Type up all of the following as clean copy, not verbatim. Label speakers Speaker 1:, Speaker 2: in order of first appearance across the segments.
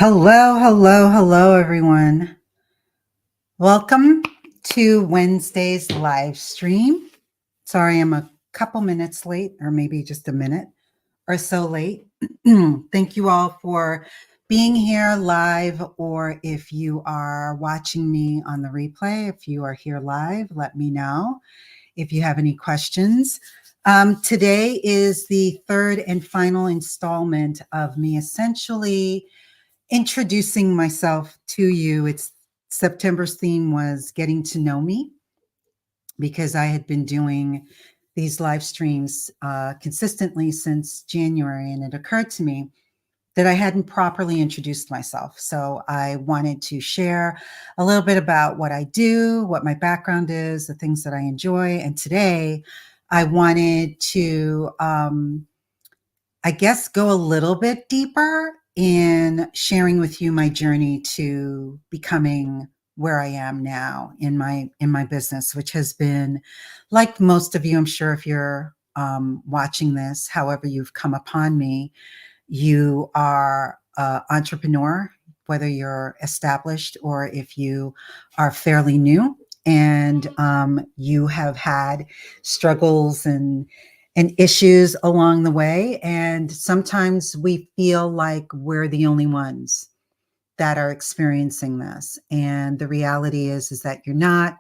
Speaker 1: Hello, hello, hello, everyone. Welcome to Wednesday's live stream. Sorry, I'm a couple minutes late, or maybe just a minute or so late. Thank you all for being here live, or if you are watching me on the replay, if you are here live, let me know if you have any questions. Today is the third and final installment of me essentially introducing myself to you. It's September's theme was getting to know me, because I had been doing these live streams consistently since January, and it occurred to me that I hadn't properly introduced myself. So I wanted to share a little bit about what I do, what my background is, the things that I enjoy. And today I wanted to I guess, go a little bit deeper in sharing with you my journey to becoming where I am now in my business, which has been, like most of you, I'm sure if you're watching this, however you've come upon me, you are an entrepreneur, whether you're established or if you are fairly new, and you have had struggles and issues along the way. And sometimes we feel like we're the only ones that are experiencing this. And the reality is that you're not.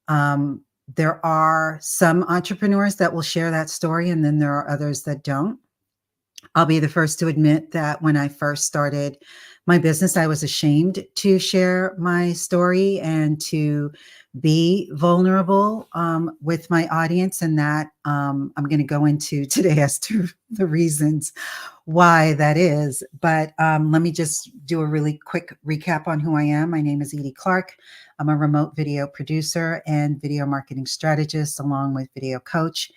Speaker 1: Um, there are some entrepreneurs that will share that story, and then there are others that don't. I'll be the first to admit that when I first started my business, I was ashamed to share my story and to be vulnerable with my audience. And that I'm going to go into today as to the reasons why that is. But let me just do a really quick recap on who I am. My name is Edie Clark. I'm a remote video producer and video marketing strategist, along with video coach.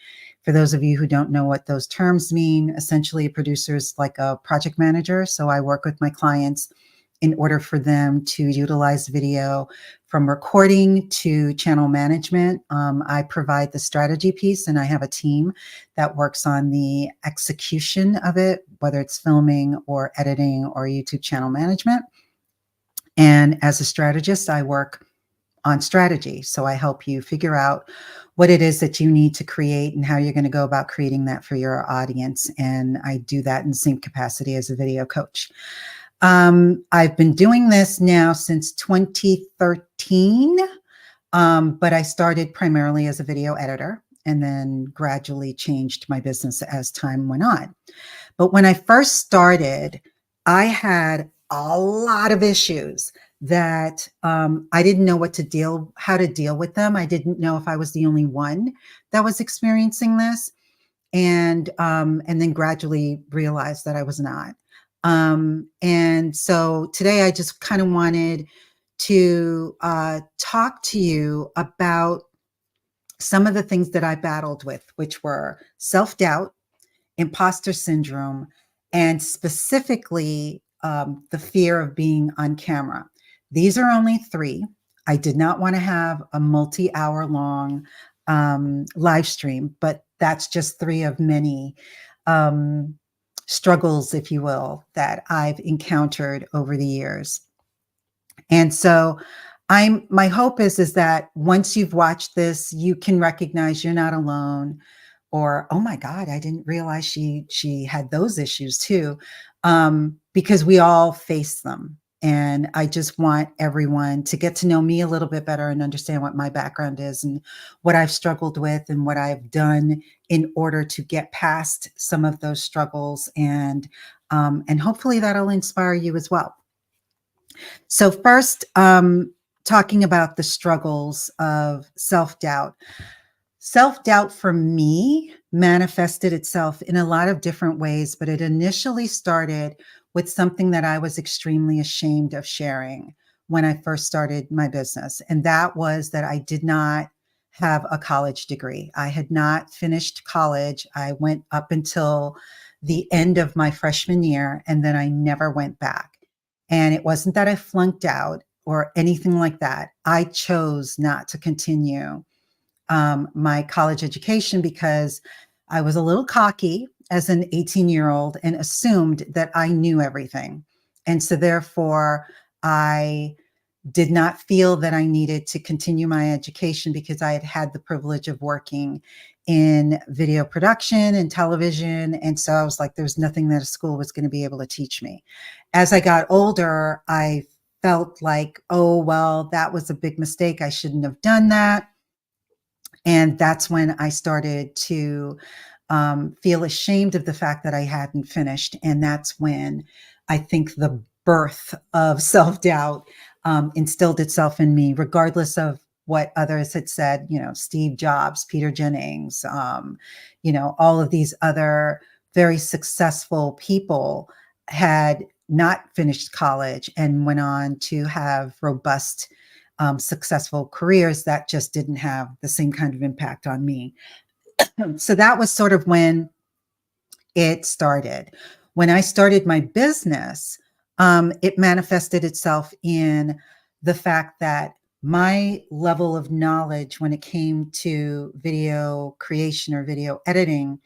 Speaker 1: For those of you who don't know what those terms mean, essentially a producer is like a project manager. So I work with my clients in order for them to utilize video from recording to channel management. I provide the strategy piece, and I have a team that works on the execution of it, whether it's filming or editing or YouTube channel management. And as a strategist, I work on strategy. So I help you figure out what it is that you need to create and how you're going to go about creating that for your audience. And I do that in the same capacity as a video coach. I've been doing this now since 2013, but I started primarily as a video editor and then gradually changed my business as time went on. But when I first started, I had a lot of issues that I didn't know how to deal with them. I didn't know if I was the only one that was experiencing this, and then gradually realized that I was not. And so today I just kind of wanted to talk to you about some of the things that I battled with, which were self-doubt, imposter syndrome, and specifically the fear of being on camera. These are only three. I did not want to have a multi-hour long live stream, but that's just three of many struggles, if you will, that I've encountered over the years. And so my hope is that once you've watched this, you can recognize you're not alone, or, oh my God, I didn't realize she had those issues too, because we all face them. And I just want everyone to get to know me a little bit better and understand what my background is and what I've struggled with and what I've done in order to get past some of those struggles. And hopefully that'll inspire you as well. So first, talking about the struggles of self-doubt. Self-doubt for me manifested itself in a lot of different ways, but it initially started with something that I was extremely ashamed of sharing when I first started my business. And that was that I did not have a college degree. I had not finished college. I went up until the end of my freshman year, and then I never went back. And it wasn't that I flunked out or anything like that. I chose not to continue my college education because I was a little cocky as an 18-year-old and assumed that I knew everything. And so therefore, I did not feel that I needed to continue my education because I had had the privilege of working in video production and television. And so I was like, there's nothing that a school was going to be able to teach me. As I got older, I felt like, oh, well, that was a big mistake. I shouldn't have done that. And that's when I started to feel ashamed of the fact that I hadn't finished. And that's when I think the birth of self doubt instilled itself in me, regardless of what others had said, Steve Jobs, Peter Jennings, all of these other very successful people had not finished college and went on to have robust successful careers that just didn't have the same kind of impact on me. So that was sort of when it started. When I started my business, it manifested itself in the fact that my level of knowledge when it came to video creation or video editing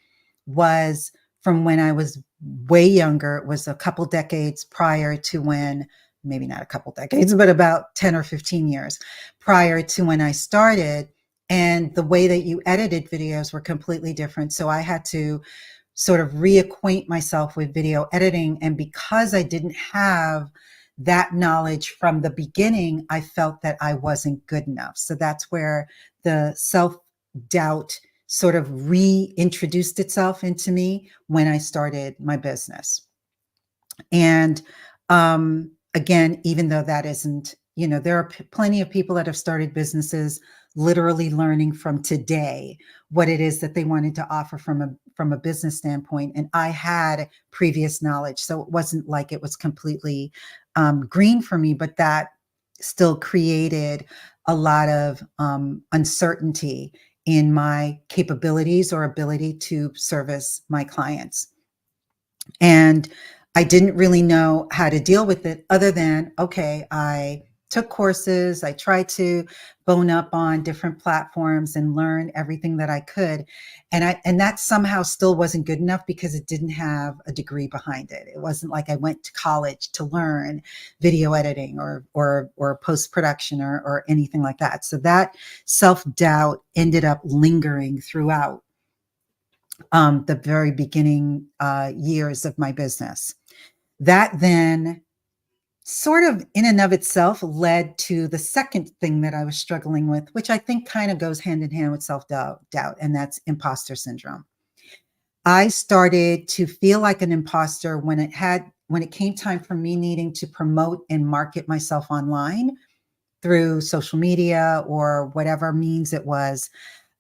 Speaker 1: was from when I was way younger. It was a couple decades prior to when, maybe not a couple decades, but about 10 or 15 years prior to when I started. And the way that you edited videos were completely different. So I had to sort of reacquaint myself with video editing. And because I didn't have that knowledge from the beginning, I felt that I wasn't good enough. So that's where the self-doubt sort of reintroduced itself into me when I started my business. And again, even though that isn't, there are plenty of people that have started businesses literally learning from today what it is that they wanted to offer from a business standpoint. And I had previous knowledge, so it wasn't like it was completely green for me, but that still created a lot of uncertainty in my capabilities or ability to service my clients. And I didn't really know how to deal with it other than, okay, I took courses, I tried to bone up on different platforms and learn everything that I could. And that somehow still wasn't good enough because it didn't have a degree behind it. It wasn't like I went to college to learn video editing or post-production or anything like that. So that self-doubt ended up lingering throughout the very beginning years of my business. That then sort of in and of itself led to the second thing that I was struggling with, which I think kind of goes hand in hand with self-doubt, and that's imposter syndrome. I started to feel like an imposter when it came time for me needing to promote and market myself online through social media or whatever means it was.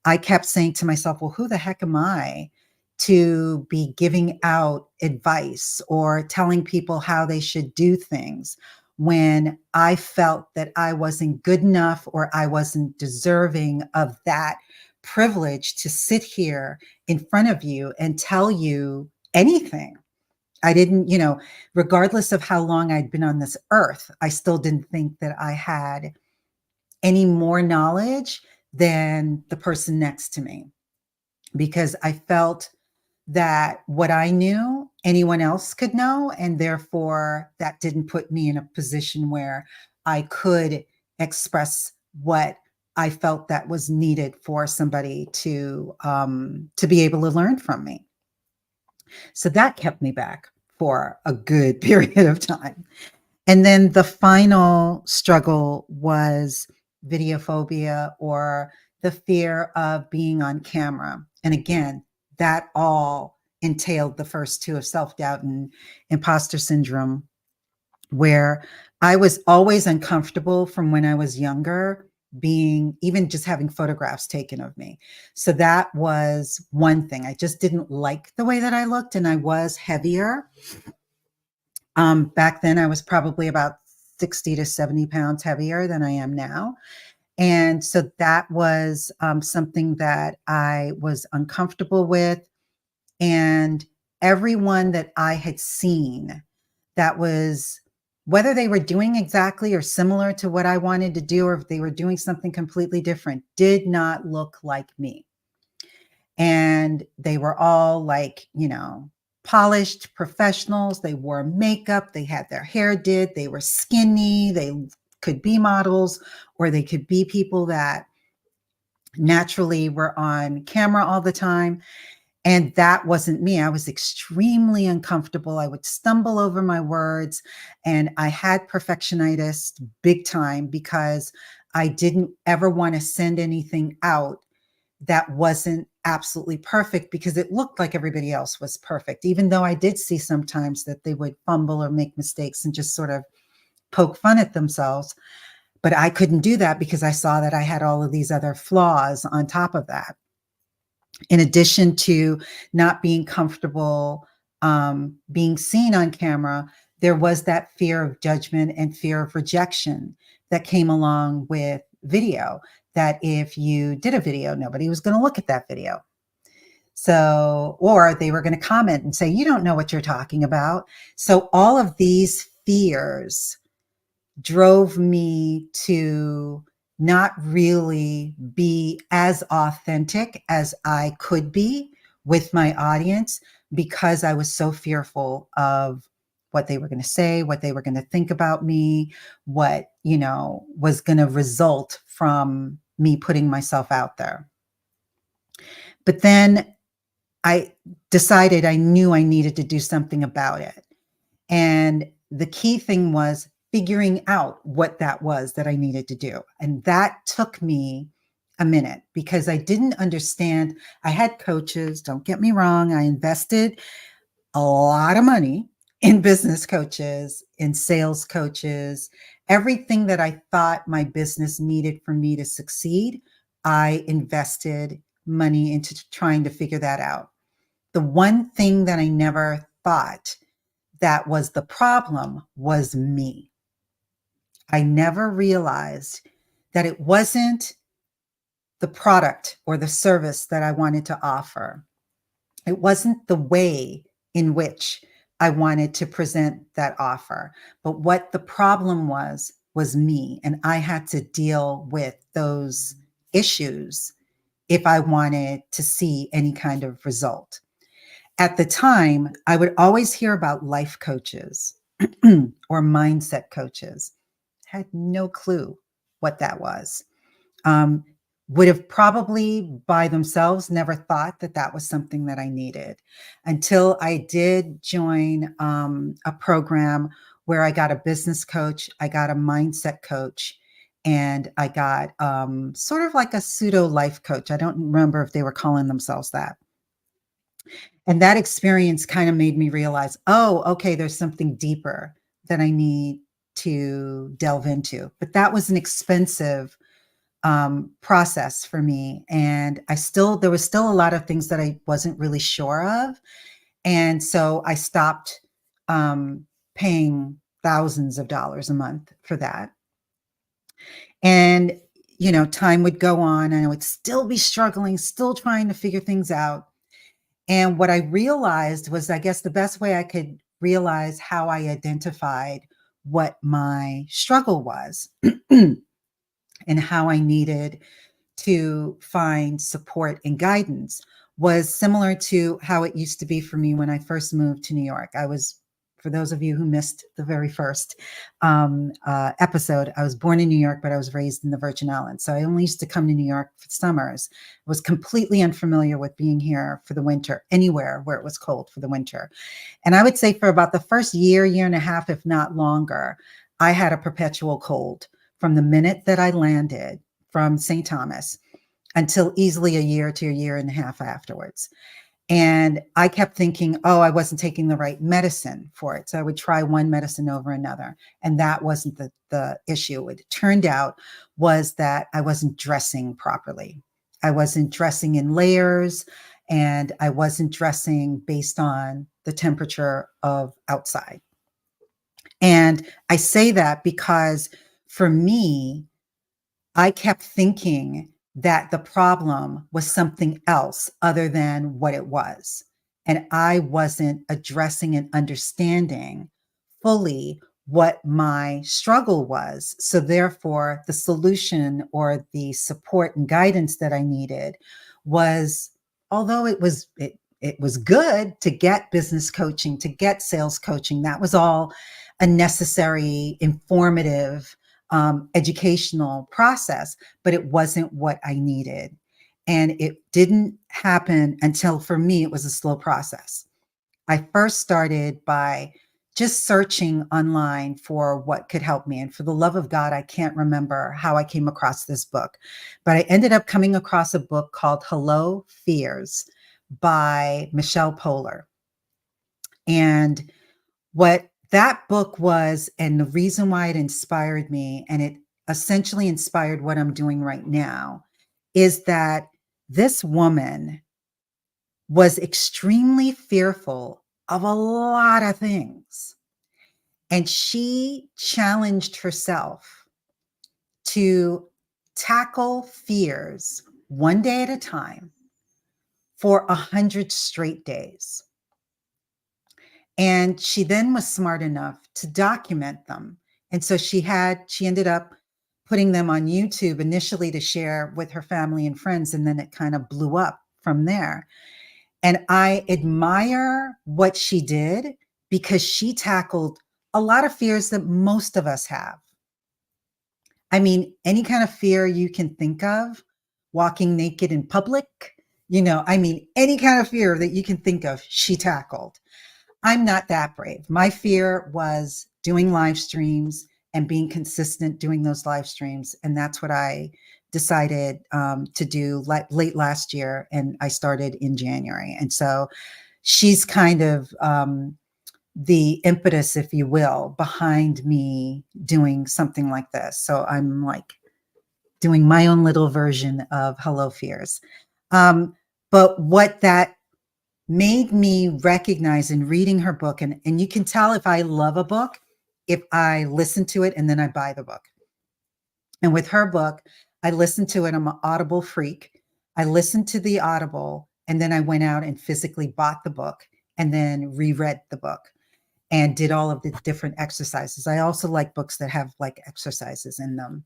Speaker 1: I kept saying to myself, well, who the heck am I to be giving out advice or telling people how they should do things when I felt that I wasn't good enough or I wasn't deserving of that privilege to sit here in front of you and tell you anything. I didn't, regardless of how long I'd been on this earth, I still didn't think that I had any more knowledge than the person next to me, because I felt that what I knew, anyone else could know. And therefore, that didn't put me in a position where I could express what I felt that was needed for somebody to be able to learn from me. So that kept me back for a good period of time. And then the final struggle was videophobia, or the fear of being on camera. And again, that all entailed the first two of self-doubt and imposter syndrome, where I was always uncomfortable from when I was younger, being even just having photographs taken of me. So that was one thing. I just didn't like the way that I looked, and I was heavier. Back then, I was probably about 60 to 70 pounds heavier than I am now. And so that was something that I was uncomfortable with. And everyone that I had seen that was, whether they were doing exactly or similar to what I wanted to do, or if they were doing something completely different, did not look like me. And they were all like, polished professionals. They wore makeup, they had their hair did, they were skinny, they could be models, or they could be people that naturally were on camera all the time. And that wasn't me. I was extremely uncomfortable. I would stumble over my words, and I had perfectionitis big time because I didn't ever want to send anything out that wasn't absolutely perfect because it looked like everybody else was perfect, even though I did see sometimes that they would fumble or make mistakes and just sort of poke fun at themselves. But I couldn't do that because I saw that I had all of these other flaws on top of that. In addition to not being comfortable being seen on camera, there was that fear of judgment and fear of rejection that came along with video, that if you did a video, nobody was going to look at that video. So, or they were going to comment and say, you don't know what you're talking about. So all of these fears drove me to not really be as authentic as I could be with my audience because I was so fearful of what they were going to say, what they were going to think about me, what, was going to result from me putting myself out there. But then I decided I knew I needed to do something about it. And the key thing was figuring out what that was that I needed to do. And that took me a minute because I didn't understand. I had coaches, don't get me wrong. I invested a lot of money in business coaches, in sales coaches, everything that I thought my business needed for me to succeed. I invested money into trying to figure that out. The one thing that I never thought that was the problem was me. I never realized that it wasn't the product or the service that I wanted to offer. It wasn't the way in which I wanted to present that offer. But what the problem was me. And I had to deal with those issues if I wanted to see any kind of result. At the time, I would always hear about life coaches or mindset coaches. Had no clue what that was. Um, would have probably by themselves never thought that that was something that I needed until I did join a program where I got a business coach, I got a mindset coach, and I got sort of like a pseudo life coach. I don't remember if they were calling themselves that. And that experience kind of made me realize, oh, okay, there's something deeper that I need to delve into. But that was an expensive process for me. And there was still a lot of things that I wasn't really sure of. And so I stopped paying thousands of dollars a month for that. And, time would go on and I would still be struggling, still trying to figure things out. And what I realized was, I guess the best way I could realize how I identified what my struggle was and how I needed to find support and guidance was similar to how it used to be for me when I first moved to New York. For those of you who missed the very first episode, I was born in New York, but I was raised in the Virgin Islands. So I only used to come to New York for summers. I was completely unfamiliar with being here for the winter, anywhere where it was cold for the winter. And I would say for about the first year and a half, if not longer, I had a perpetual cold from the minute that I landed from St. Thomas until easily a year to a year and a half afterwards. And I kept thinking, oh, I wasn't taking the right medicine for it. So I would try one medicine over another. And that wasn't the issue. It turned out was that I wasn't dressing properly. I wasn't dressing in layers and I wasn't dressing based on the temperature of outside. And I say that because for me, I kept thinking that the problem was something else other than what it was. And I wasn't addressing and understanding fully what my struggle was. So therefore, the solution or the support and guidance that I needed was, although it it was good to get business coaching, to get sales coaching. That was all a necessary, informative, educational process, but it wasn't what I needed. And it didn't happen until, for me, it was a slow process. I first started by just searching online for what could help me. And for the love of God, I can't remember how I came across this book, but I ended up coming across a book called Hello Fears by Michelle Poler. And what that book was, and the reason why it inspired me, and it essentially inspired what I'm doing right now, is that this woman was extremely fearful of a lot of things. And she challenged herself to tackle fears one day at a time for 100 straight days. And she then was smart enough to document them. And so she ended up putting them on YouTube initially to share with her family and friends. And then it kind of blew up from there. And I admire what she did because she tackled a lot of fears that most of us have. I mean, any kind of fear you can think of, walking naked in public, I mean, any kind of fear that you can think of, she tackled. I'm not that brave. My fear was doing live streams and being consistent doing those live streams. And that's what I decided to do late last year. And I started in January. And so she's kind of the impetus, if you will, behind me doing something like this. So I'm like doing my own little version of Hello Fears. But what that made me recognize in reading her book, and you can tell if I love a book, if I listen to it and then I buy the book. And with her book, I listened to it. I'm an Audible freak. I listened to the Audible and then I went out and physically bought the book and then reread the book and did all of the different exercises. I also like books that have like exercises in them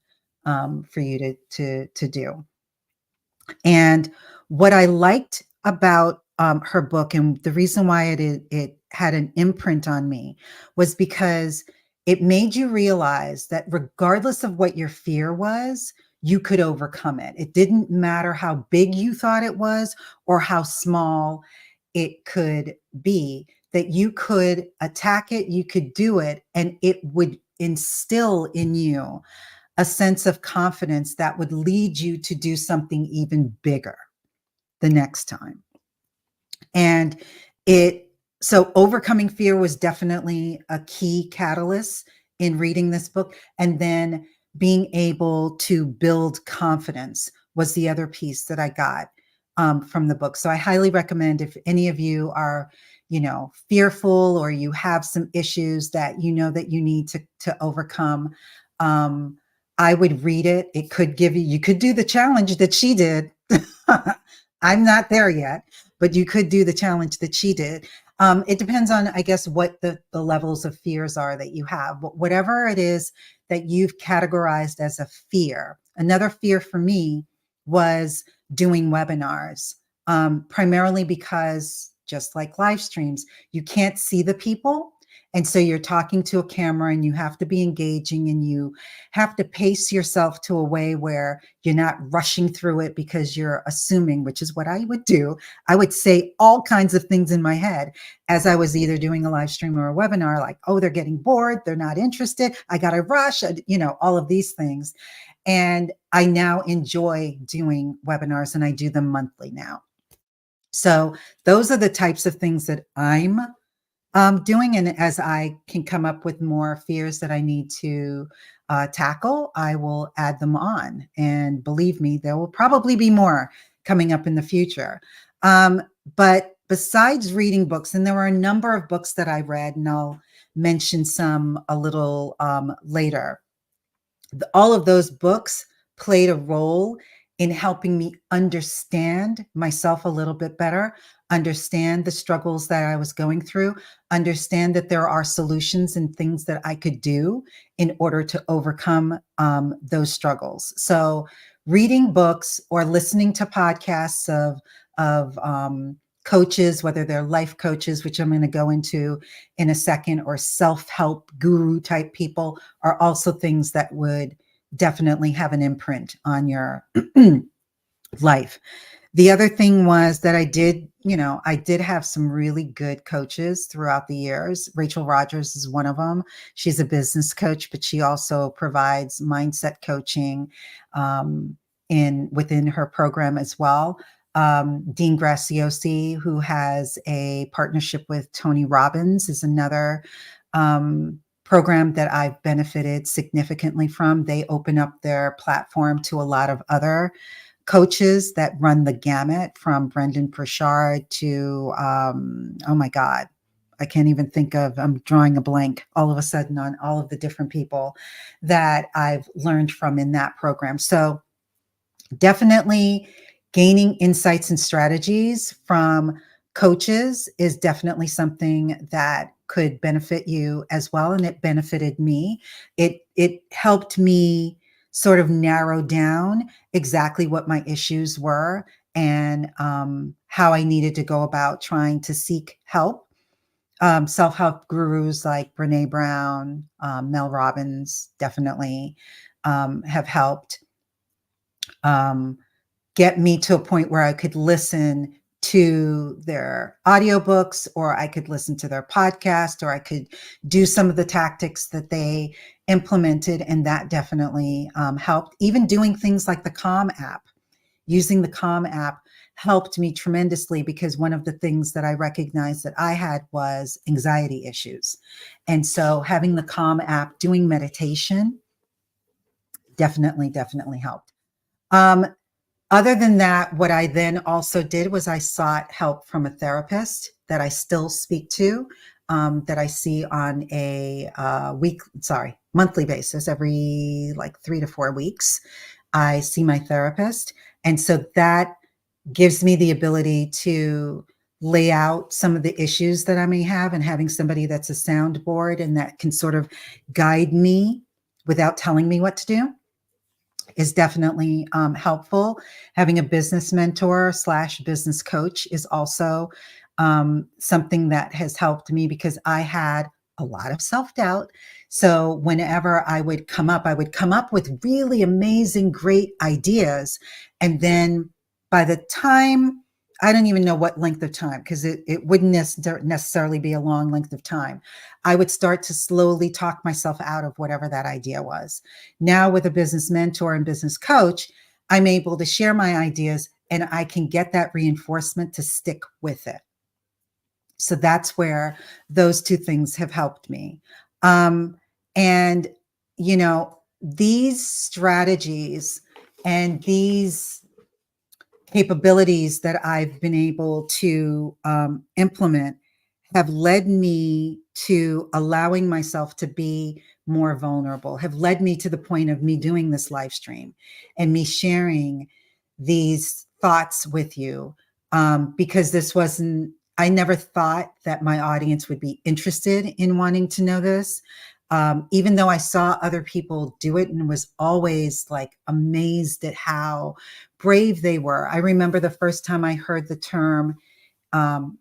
Speaker 1: for you to do. And what I liked about her book, and the reason why it had an imprint on me, was because it made you realize that regardless of what your fear was, you could overcome it. It didn't matter how big you thought it was or how small it could be, that you could attack it, you could do it, and it would instill in you a sense of confidence that would lead you to do something even bigger the next time. And so overcoming fear was definitely a key catalyst in reading this book. And then being able to build confidence was the other piece that I got from the book. So I highly recommend, if any of you are, fearful or you have some issues that that you need to overcome, I would read it. It could you could do the challenge that she did. I'm not there yet, but you could do the challenge that she did. It depends on, I guess, what the levels of fears are that you have. But whatever it is that you've categorized as a fear, another fear for me was doing webinars, primarily because, just like live streams, you can't see the people. And so you're talking to a camera and you have to be engaging and you have to pace yourself to a way where you're not rushing through it because you're assuming, which is what I would do. I would say all kinds of things in my head as I was either doing a live stream or a webinar, like, oh, they're getting bored, they're not interested, I got to rush, all of these things. And I now enjoy doing webinars and I do them monthly now. So those are the types of things that I'm doing. And as I can come up with more fears that I need to tackle, I will add them on. And believe me, there will probably be more coming up in the future. But besides reading books, and there were a number of books that I read, and I'll mention some a little later. All of those books played a role in helping me understand myself a little bit better, understand the struggles that I was going through, understand that there are solutions and things that I could do in order to overcome those struggles. So reading books or listening to podcasts of coaches, whether they're life coaches, which I'm going to go into in a second, or self-help guru type people, are also things that would definitely have an imprint on your life. The other thing was that I did have some really good coaches throughout the years. Rachel Rogers is one of them. She's a business coach, but she also provides mindset coaching in within her program as well. Dean Graciosi, who has a partnership with Tony Robbins, is another program that I've benefited significantly from. They open up their platform to a lot of other coaches that run the gamut, from Brendan Burchard to, oh my God, I can't even think of, I'm drawing a blank all of a sudden on all of the different people that I've learned from in that program. So definitely gaining insights and strategies from coaches is definitely something that could benefit you as well. And it benefited me. It helped me sort of narrow down exactly what my issues were, and how I needed to go about trying to seek help. Self-help gurus like Brene Brown, Mel Robbins definitely have helped um, get me to a point where I could listen to their audiobooks, or I could listen to their podcast, or I could do some of the tactics that they implemented. And that definitely helped. Even doing things like the Calm app, using the Calm app helped me tremendously, because one of the things that I recognized that I had was anxiety issues. And so having the Calm app, doing meditation, definitely helped. Um, Other than that, what I then also did was I sought help from a therapist that I still speak to, that I see on a monthly basis. Every like 3 to 4 weeks, I see my therapist. And so that gives me the ability to lay out some of the issues that I may have, and having somebody that's a soundboard and that can sort of guide me without telling me what to do is definitely helpful. Having a business mentor slash business coach is also something that has helped me, because I had a lot of self-doubt. So whenever I would come up with really amazing, great ideas. And then by the time, I don't even know what length of time, because it wouldn't necessarily be a long length of time, I would start to slowly talk myself out of whatever that idea was. Now, with a business mentor and business coach, I'm able to share my ideas, and I can get that reinforcement to stick with it. So that's where those two things have helped me. And, these strategies and these capabilities that I've been able to implement have led me to allowing myself to be more vulnerable, have led me to the point of me doing this live stream and me sharing these thoughts with you. Because I never thought that my audience would be interested in wanting to know this. Even though I saw other people do it and was always like amazed at how brave they were. I remember the first time I heard the term um,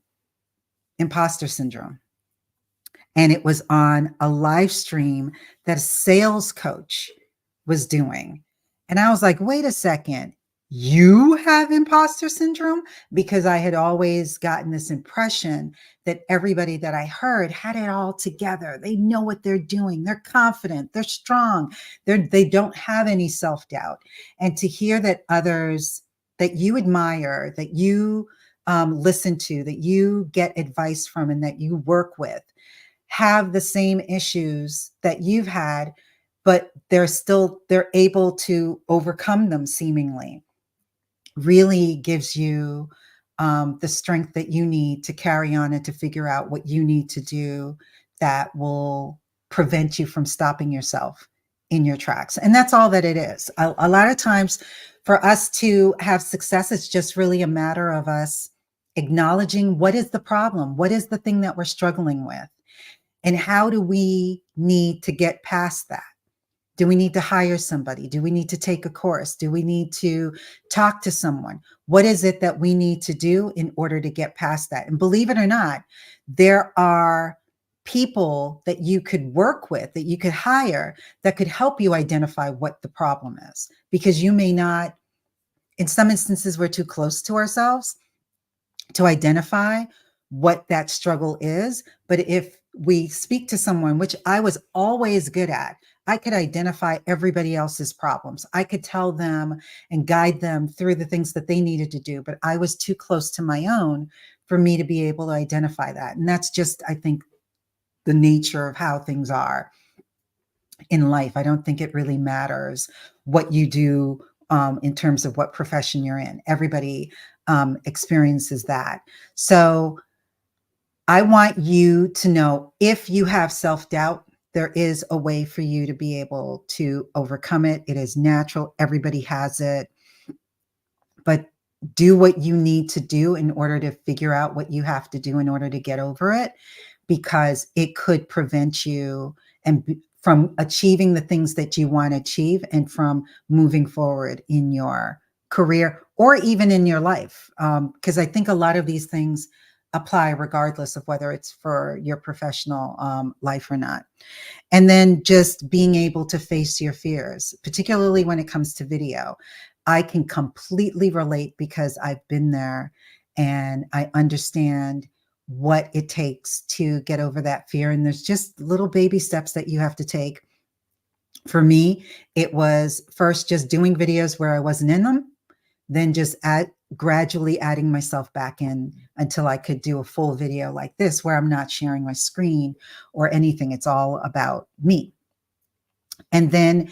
Speaker 1: imposter syndrome. And it was on a live stream that a sales coach was doing. And I was like, wait a second, you have imposter syndrome? Because I had always gotten this impression that everybody that I heard had it all together. They know what they're doing. They're confident. They're strong. They don't have any self-doubt. And to hear that others that you admire, that you listen to, that you get advice from, and that you work with, have the same issues that you've had, but they're able to overcome them seemingly, really gives you the strength that you need to carry on and to figure out what you need to do that will prevent you from stopping yourself in your tracks. And that's all that it is. A lot of times for us to have success, it's just really a matter of us acknowledging what is the problem, what is the thing that we're struggling with, and how do we need to get past that? Do we need to hire somebody? Do we need to take a course? Do we need to talk to someone? What is it that we need to do in order to get past that? And believe it or not, there are people that you could work with, that you could hire, that could help you identify what the problem is, because you may not, in some instances, we're too close to ourselves to identify what that struggle is. But if we speak to someone, which I was always good at, I could identify everybody else's problems. I could tell them and guide them through the things that they needed to do, but I was too close to my own for me to be able to identify that. And that's just, I think, the nature of how things are in life. I don't think it really matters what you do in terms of what profession you're in. Everybody experiences that. So I want you to know, if you have self-doubt, there is a way for you to be able to overcome it. It is natural. Everybody has it. But do what you need to do in order to figure out what you have to do in order to get over it, because it could prevent you from achieving the things that you want to achieve and from moving forward in your career or even in your life. Because I think a lot of these things apply regardless of whether it's for your professional life or not. And then just being able to face your fears, particularly when it comes to video. I can completely relate because I've been there and I understand what it takes to get over that fear. And there's just little baby steps that you have to take. For me, it was first just doing videos where I wasn't in them, then just gradually adding myself back in until I could do a full video like this, where I'm not sharing my screen or anything. It's all about me. And then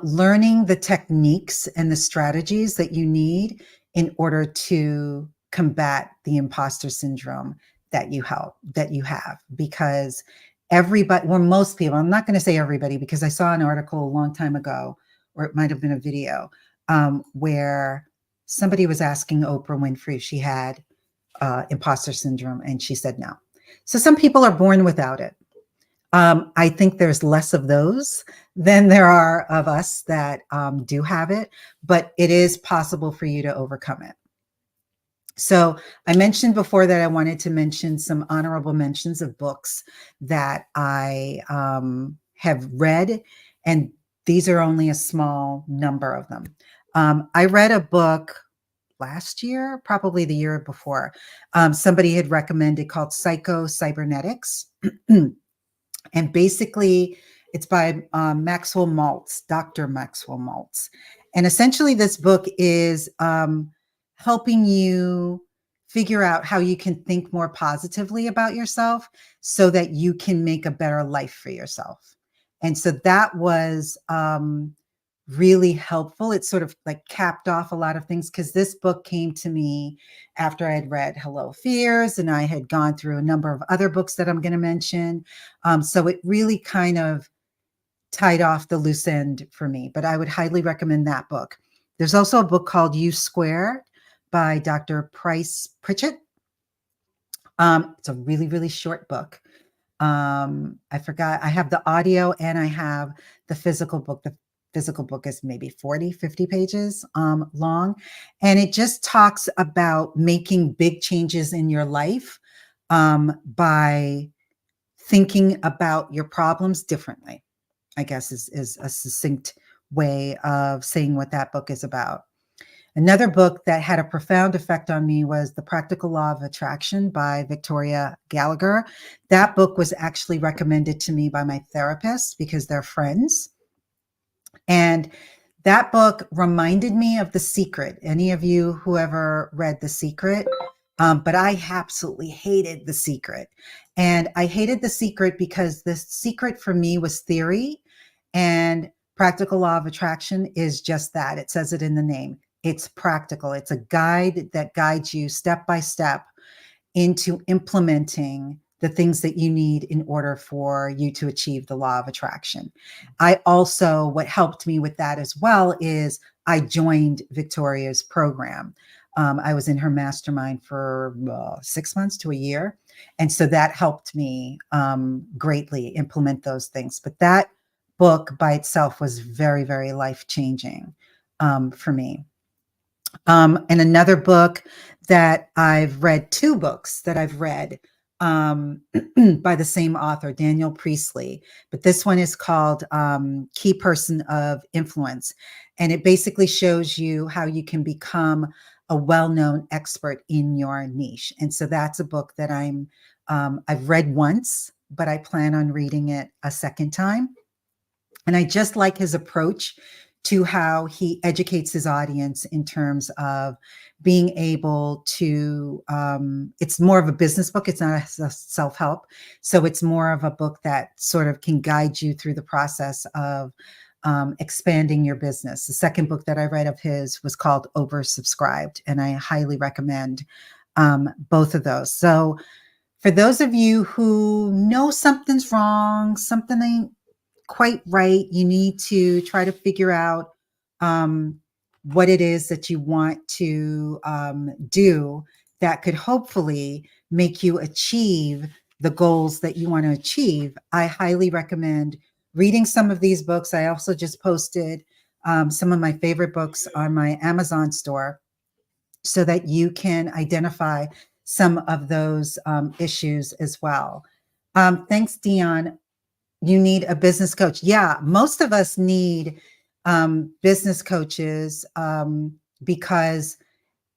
Speaker 1: learning the techniques and the strategies that you need in order to combat the imposter syndrome that you have, because everybody, well, most people, I'm not going to say everybody, because I saw an article a long time ago, or it might have been a video, where somebody was asking Oprah Winfrey if she had imposter syndrome, and she said no. So some people are born without it. I think there's less of those than there are of us that do have it, but it is possible for you to overcome it. So I mentioned before that I wanted to mention some honorable mentions of books that I have read, and these are only a small number of them. I read a book last year, probably the year before. Somebody had recommended, called Psycho-Cybernetics. And basically, it's by Maxwell Maltz, Dr. Maxwell Maltz. And essentially, this book is helping you figure out how you can think more positively about yourself so that you can make a better life for yourself. And so that was really helpful. It sort of like capped off a lot of things, because this book came to me after I had read Hello Fears, and I had gone through a number of other books that I'm going to mention. So it really kind of tied off the loose end for me, but I would highly recommend that book. There's also a book called You Squared by Dr. Price Pritchett. It's a really, really short book. I forgot, I have the audio and I have the physical book. The physical book is maybe 40, 50 pages long. And it just talks about making big changes in your life by thinking about your problems differently, I guess is a succinct way of saying what that book is about. Another book that had a profound effect on me was The Practical Law of Attraction by Victoria Gallagher. That book was actually recommended to me by my therapist because they're friends. And that book reminded me of The Secret. Any of you who ever read The Secret? But I absolutely hated The Secret. And I hated The Secret because The Secret for me was theory, and Practical Law of Attraction is just that. It says it in the name. It's practical. It's a guide that guides you step by step into implementing the things that you need in order for you to achieve the law of attraction. What helped me with that as well is I joined Victoria's program. I was in her mastermind for 6 months to a year. And so that helped me greatly implement those things. But that book by itself was very, very life-changing for me. And another book that I've read, two books that I've read by the same author, Daniel Priestley, but this one is called Key Person of Influence. And it basically shows you how you can become a well-known expert in your niche. And so that's a book that I've read once, but I plan on reading it a second time. And I just like his approach to how he educates his audience in terms of being able to, it's more of a business book. It's not a self-help. So it's more of a book that sort of can guide you through the process of expanding your business. The second book that I read of his was called Oversubscribed, and I highly recommend both of those. So for those of you who know something's wrong, something ain't quite right, you need to try to figure out what it is that you want to do that could hopefully make you achieve the goals that you want to achieve. I highly recommend reading some of these books. I also just posted some of my favorite books on my Amazon store so that you can identify some of those issues as well. Thanks, Dion. You need a business coach. Yeah, most of us need business coaches because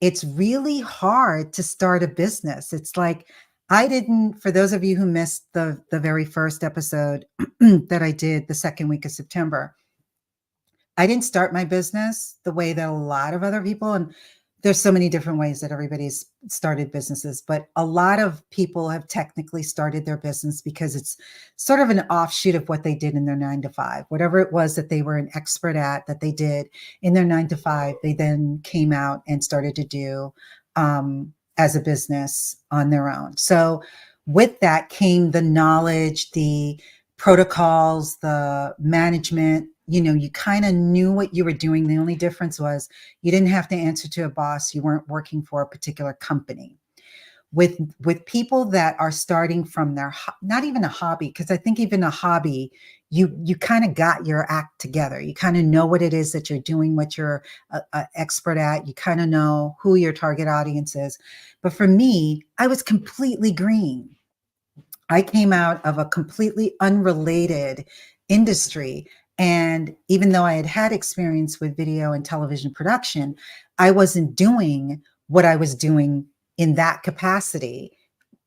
Speaker 1: it's really hard to start a business. It's like I didn't, for those of you who missed the very first episode that I did the second week of September, I didn't start my business the way that a lot of other people, and there's so many different ways that everybody's started businesses, but a lot of people have technically started their business because it's sort of an offshoot of what they did in their 9 to 5. Whatever it was that they were an expert at that they did in their 9 to 5, they then came out and started to do as a business on their own. So with that came the knowledge, the protocols, the management. You kind of knew what you were doing. The only difference was you didn't have to answer to a boss. You weren't working for a particular company. With people that are starting from their, not even a hobby, because I think even a hobby, you kind of got your act together. You kind of know what it is that you're doing, what you're a expert at. You kind of know who your target audience is. But for me, I was completely green. I came out of a completely unrelated industry. And even though I had had experience with video and television production, I wasn't doing what I was doing in that capacity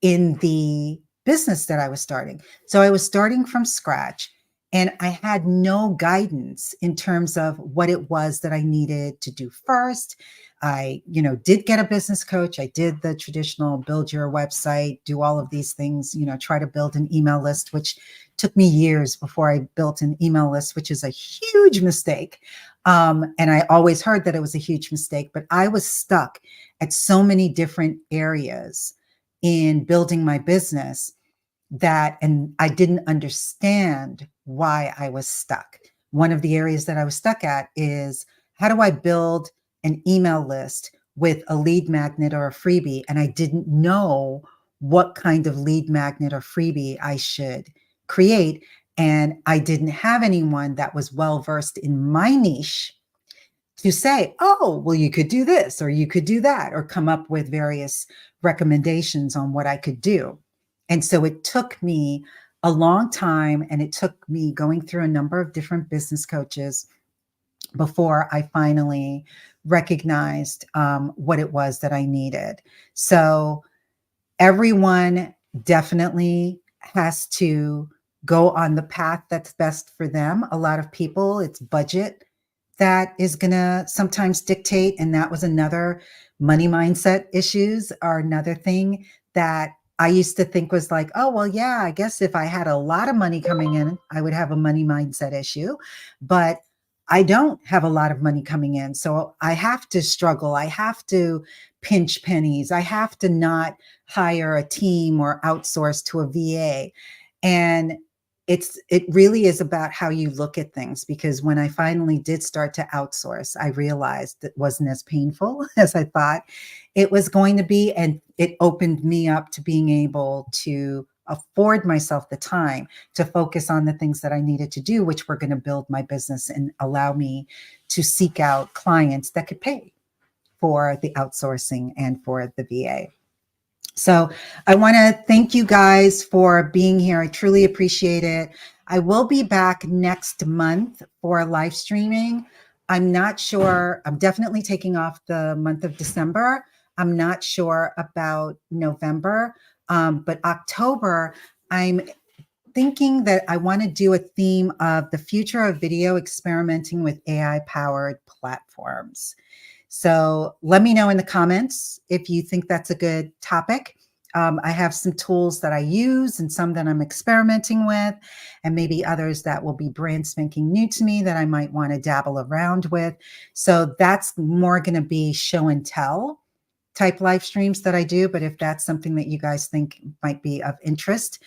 Speaker 1: in the business that I was starting. So I was starting from scratch and I had no guidance in terms of what it was that I needed to do first. I, did get a business coach. I did the traditional build your website, do all of these things, try to build an email list, which took me years before I built an email list, which is a huge mistake. And I always heard that it was a huge mistake, but I was stuck at so many different areas in building my business and I didn't understand why I was stuck. One of the areas that I was stuck at is how do I build an email list with a lead magnet or a freebie? And I didn't know what kind of lead magnet or freebie I should create. And I didn't have anyone that was well versed in my niche to say, oh, well, you could do this or you could do that, or come up with various recommendations on what I could do. And so it took me a long time, and it took me going through a number of different business coaches before I finally recognized what it was that I needed. So everyone definitely has to go on the path that's best for them. A lot of people, it's budget that is going to sometimes dictate. And that was another money mindset issues are another thing that I used to think was like, oh, well, yeah, I guess if I had a lot of money coming in, I would have a money mindset issue. But I don't have a lot of money coming in. So I have to struggle. I have to pinch pennies. I have to not hire a team or outsource to a VA. And it really is about how you look at things, because when I finally did start to outsource, I realized it wasn't as painful as I thought it was going to be. And it opened me up to being able to afford myself the time to focus on the things that I needed to do, which were going to build my business and allow me to seek out clients that could pay for the outsourcing and for the VA. So I want to thank you guys for being here. I truly appreciate it. I will be back next month for live streaming. I'm not sure. I'm definitely taking off the month of December. I'm not sure about November, but October, I'm thinking that I want to do a theme of the future of video experimenting with AI-powered platforms. So let me know in the comments if you think that's a good topic. I have some tools that I use and some that I'm experimenting with, and maybe others that will be brand spanking new to me that I might want to dabble around with. So that's more going to be show and tell type live streams that I do. But if that's something that you guys think might be of interest,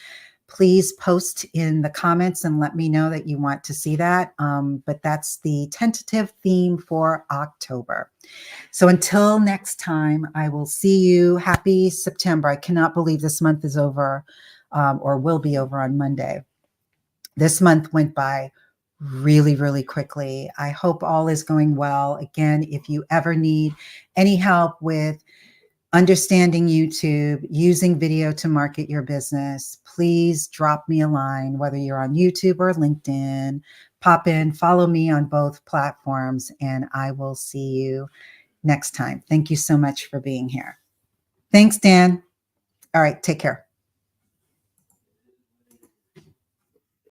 Speaker 1: please post in the comments and let me know that you want to see that. But that's the tentative theme for October. So until next time, I will see you. Happy September. I cannot believe this month is over, or will be over on Monday. This month went by really, really quickly. I hope all is going well. Again, if you ever need any help with understanding YouTube, using video to market your business, please drop me a line, whether you're on YouTube or LinkedIn. Pop in, follow me on both platforms, and I will see you next time. Thank you so much for being here. Thanks, Dan. All right, take care.